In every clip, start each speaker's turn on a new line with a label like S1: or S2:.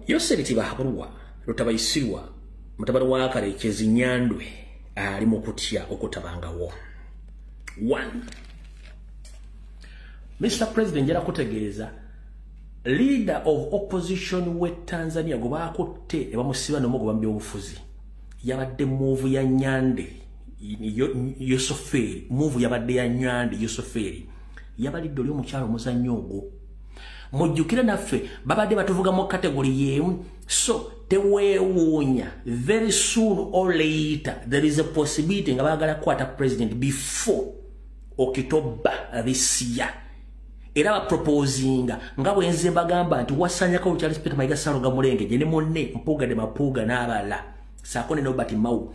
S1: Yoseri tibahabulwa lutabayisirwa mutabara wa Karekezi Nyandwe ali mu kutya okutabangawo. 1. Mr. President njala kutegeeza leader of opposition we Tanzania goba akutte ebamusiba nomugo bambi obufuzi yabadde move ya Nyande Yosoferi move yabadde ya Nyande Yosoferi yabalidde oli omukyalo muzannyo ogwo mujjukire naffe babadde batuvuga mu category yemu so tewewuunya very soon or later there is a possibility nga bagala kwata president before October this year. Era ba proposinga nga bwenze bagamba nti wasanyako Charles Peter Mayiga Saluga Mulenge je ne monne mpuga de mapuga n'abala sakone no bati mau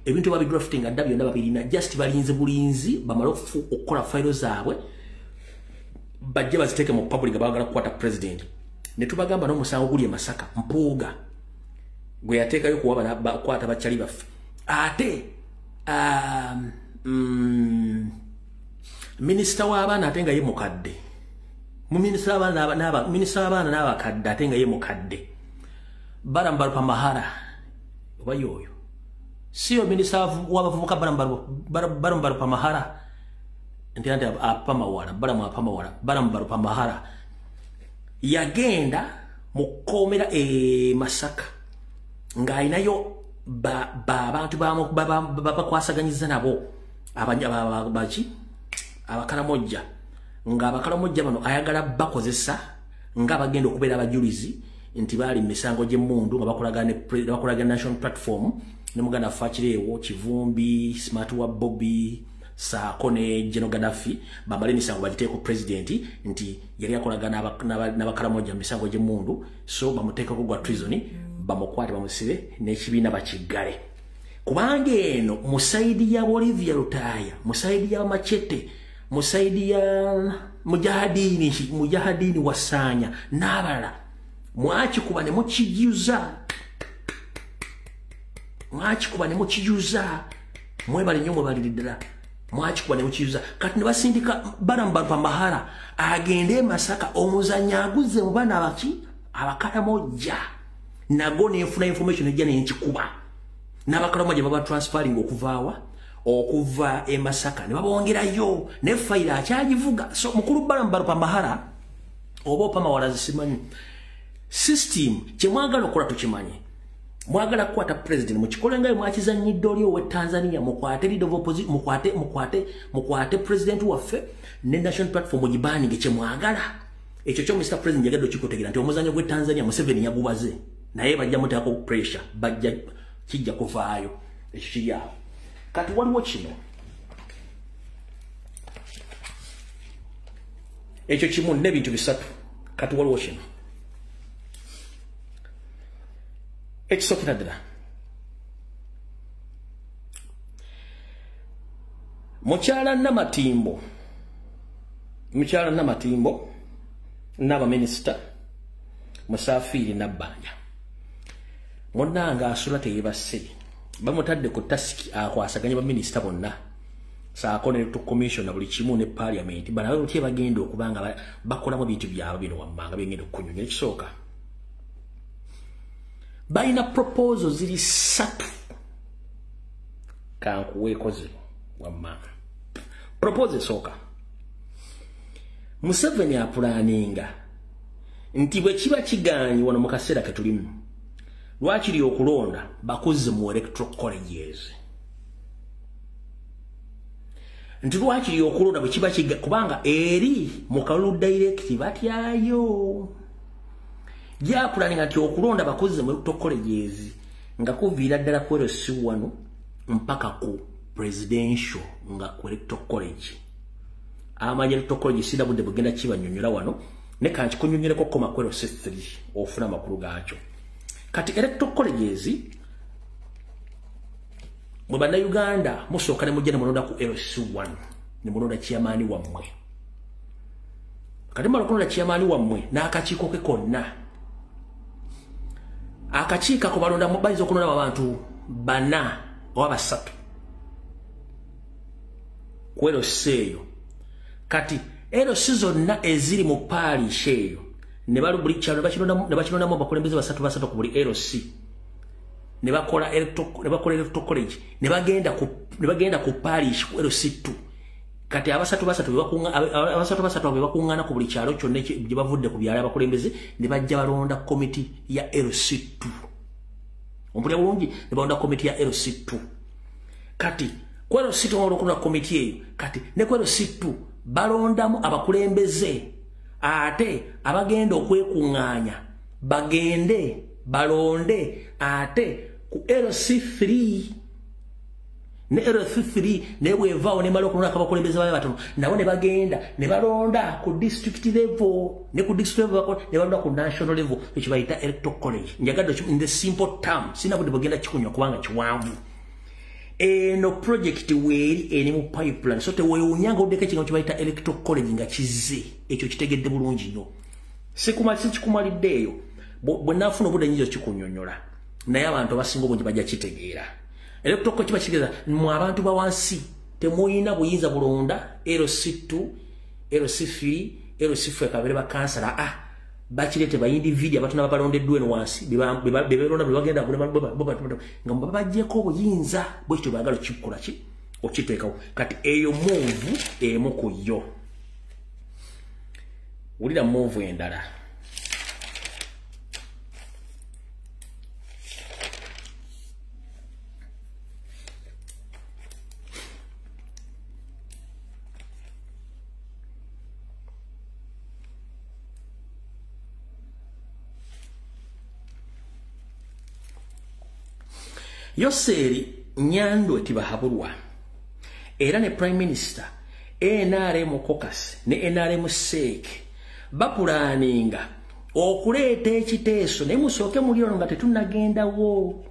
S1: ebintu babi drafting adabyo ndaba birina just balinze bulinzi bamalofu okola file zaabwe bajje baziteke mu public bagala kwata president ne tubagamba no musango guli Masaka mpuga gwe yateka yo kuwaba kwata bachali bafe ate minister w'abaana atenga ye mukadde mu minister w'abaana n'abakadde atenga ye mukadde Barambaru Pamahara oba yoyo siyo minister w'abavubuka Barambaru Pamahara ntiyante apamawala Barambaru Pamahara yagenda mukomera Masaka nga inayo abantu babakwasaganyiza nabo abaji abakaramojja nga abakaramojja bano ayagala bakozesa nga bagenda okubeera abajulizi nti bali misango gye mundu nga bakolaga national platform ne muganda fachirewo Kivumbi Smart wa Bobby Sakone General Gaddafi bamale misango bagiteeko president nti yali akolaga n'abakaramojja misango gye mundu so bamuteeka ku gwa treason bamukwate bamusibe n'ekibiina bakigale kubanga eno musaidi ya Olivia Lutaya musaidi ya Machete musaidi ya mujahadini wasanya n'abalala mwakikuba ne mukijuza mwebale nnyo mwebaliddala mwakikuba ne mukijuza kati ne basindika Barambaru Pamahara agende Masaka omuzanya aguze mu bana abaki abakaramojja nago nefuna information ejja n'enkikuba n'abakaramojja baba transferring okuva Masaka ne babongerayo ne file akyagivuga so mukulu Barambaru Pamahara oba Pamawala zisimanyi system kyemwagala okola tukimanyi mwagala kukwata president mukikole ngayo mwakizanyidde oli owe Tanzania mukwate leader of opposition mukwate president waffe ne national platform gibanning kyemwagala ekyo kyo Mr. President yagadde okikutegera nti omuzanyo gwe Tanzania Museveni yagubaze naye bajja mutako pressure bajja kijja kuvaayo ekyo kiriawo kati waliwo kino ekyo kimu n'ebintu bisatu kati waliwo kino ekisokera ddala mukyala Namatimbo n'abaminisita Musafiri Nabbanja munnanga asula teyebase bamutadde ku tasiki akwasaganya baminisita bonna saako ne commissioner buli kimu ne parliament banawe lutye bagenda okubanga bakolamu bintu byabwe bino wammanga byengenda okunyonyola ekisooka balina proposals ziri 3 kankuweekoze wammanga proposal sooka Museveni apulaninga nti bwe kiba kiganyi wano mu kaseera ke tulimu lwakiri okulonda bakuze mu electoral colleges nti lwakiri okulonda bwe kiba kubanga eri mu kalulu direct batyayo yapulaninga nti okulonda bakuze mu electoral colleges nga kuviira ddala ku LC1 mpaka ku presidential nga ku electoral college amanya electoral college sida budde bugenda kibanyonyola wano ne kanti kunyonyereko koma ku LC3 ofuna makulu gaakyo kati electoral colleges mu banda Uganda musooka ne mujja ne mulonda ku LC1 ne mulonda chairman wammwe kati malonda chairman wammwe n'akakiiko ke konna akakiika ko balonda mu bayizo okulonda abantu 4 oba 3 ku LC eyo kati LC zonna eziri mu parish eyo ne balu buli kyalo ne bakirondamo abakulembeze basatu ku buli LC ne bakola electoral college ne bagenda ku parish ku LC2 kati abasatu bakungana ku buli kyalo kyonna gye bavudde ku byalo abakulembeze ne bajja balonda committee ya LC2 ompulya bulungi ne balonda committee ya LC2 kati ku LC2 olwokulonda committee eyo kati ne ku LC2 balondamu abakulembeze ate abagenda okwekunganya bagende balonde ate ku LC3 ne LC3 ne bwevaawo ne malo kulonda abakulembeze babe batono nabo ne bagenda ne balonda ku district level ne ku district level ne balonda ku national level ekibayita electoral college njagadde in the simple term sina budde bagenda kikunywa kubanga kiwanvu eno project weeri eni mu pipeline so tewewunyanga oddeko ekigambo kibayita electoral college nga kize ekyo kitegedde bulungi nnyo sikikumaliddeeyo bwe naafuna obudde nyizo kikunyonyola naye abantu abasinga obungi bajja kitegeera electoral college bakitegeeza mu abantu bawansi temuyina buyinza bulonda LC2 LC3 LC4 kabere bakansala bakirete bayindi video abatuna babalondeddwe no wansi bebalonda bagenda nga mbabajjeko obuyinza bwekyo bagalo kikola ki okiteekawo kati eyo move emu ku yo wulira move endala Yoseri Nyandwe Tibahabulwa era ne Prime Minister NRM caucus ne NRM SEC bapulaninga okuleeta ekiteeso ne musooke muli ono nga tetunnagendawo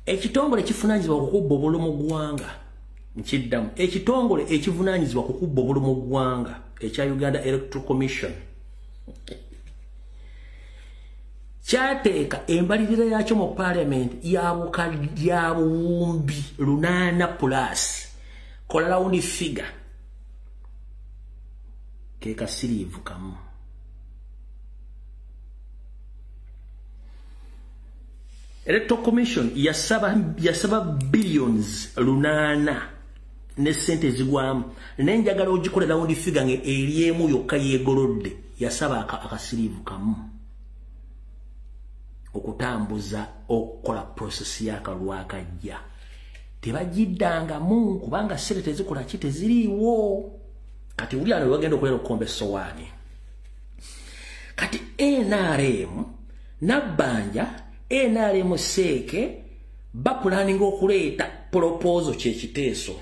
S1: ekitongole kivunaanyizibwa okukubba obululu mu ggwanga nkiddamu ekitongole ekivunaanyizibwa okukubba obululu mu ggwanga ekya Uganda Electoral Commission kyateeka embalirira yakyo mu parliament ya buwumbi 8+ kola round figure keka sirivu kamu Electoral Commission yasaba billions 8 ne sente zigwamu nenjagala ogikolera round figure nge eriemu yokka yegolodde yasaba akasirivu kamu okutambuza okukola process yakalwakajja tebagiddangamu kubanga sente tezikola ki teziriiwo kati uli ano bagenda okulera okukomba essowaani kati NRM nabbanja NRM seeke bapulaninga okuleeta proposal kyekiteeso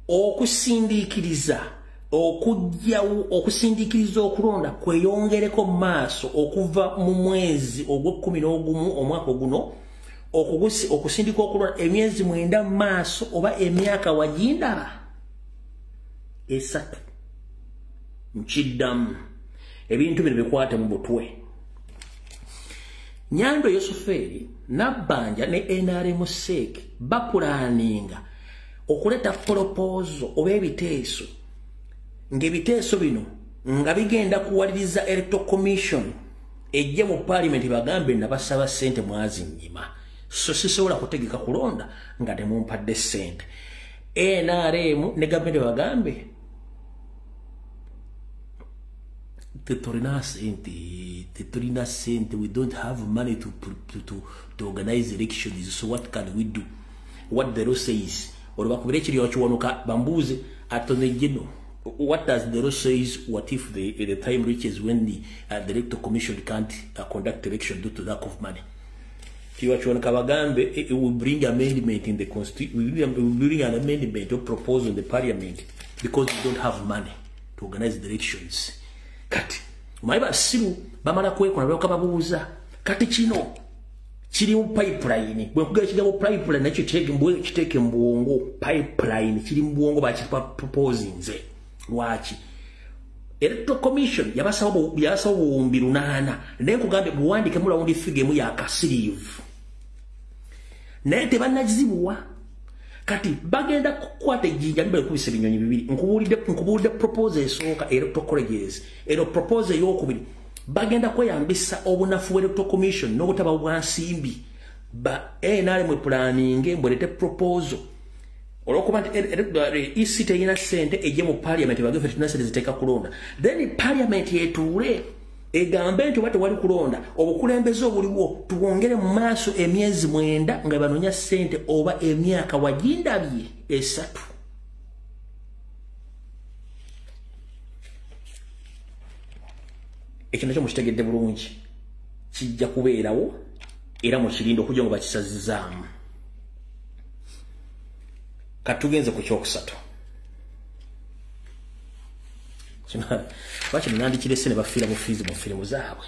S1: okusindiikiriza okusindiikiriza okulonda kweyongereko mu maaso okuva mu mwezi ogw'11 omwaka guno okusindika okulonda emyezi 9 mu maaso oba emyaka wagindaba 3 nkiddamu ebintu bino bikwate mu butwe Nyandwe Yosuferi nabbanja ne NRM SEC bapulaninga okuleta proposal oba ebiteeso ng'ebiteeso bino nga bigenda kuwaliriza Electoral Commission ejje mu parliament bagambe nabasaba sente mwazinnyima so sisobola kutegeka kulonda nga temumpadde sente NRM ne gavumenti bagambe tetorina sente we don't have money to organize elections so what can we do what the law says olubakubira ekiriyo kiwonuka bambuuze atonejjeno what does the law says what if the time reaches when the Electoral Commission can't conduct election due to lack of money kiwakiwonuka bagambe it will bring amendment in the constitution will bring an amendment or proposal in the parliament because we don't have money to organize the elections kati maiba simu bamala kwekona byoka babuuza kati kino kiri mu pipeline bwe kugera kigambo pipeline nakyo kiteke mbwongo pipeline kiri mbwongo bakipa proposing nze lwaki Electoral Commission yabasaba buwumbi 8 naye kugambe buwandike mu round figure mu yakasirivu naye tebannagizibwa kati bagenda kukwata ejjinja libale kubisa ebinyonyi bibiri nkubulidde proposal esooka electoral colleges ero proposal ey'okubiri bagenda kweyambisa obunafu bw'electoral commission n'obutaba bwa nsimbi NRM planning mbwelete proposal olwokuba nti EC teyina ssente ejje mu parliament bageffe tunasente ziteeka kulonda then parliament yetuule egambe nti bate wali kulonda obukulembeze obuliwo tuwongere mu maaso emyezi 9 nga banonya ssente oba emyaka wagindabye 3 ekyo nakyo mukitegedde bulungi kijja kubeerawo era mu kirindo okujja nga bakisazizaamu katugenze ku kyokusatu bakino nandikirese ne bafiira bufiizi mu firimu zaabwe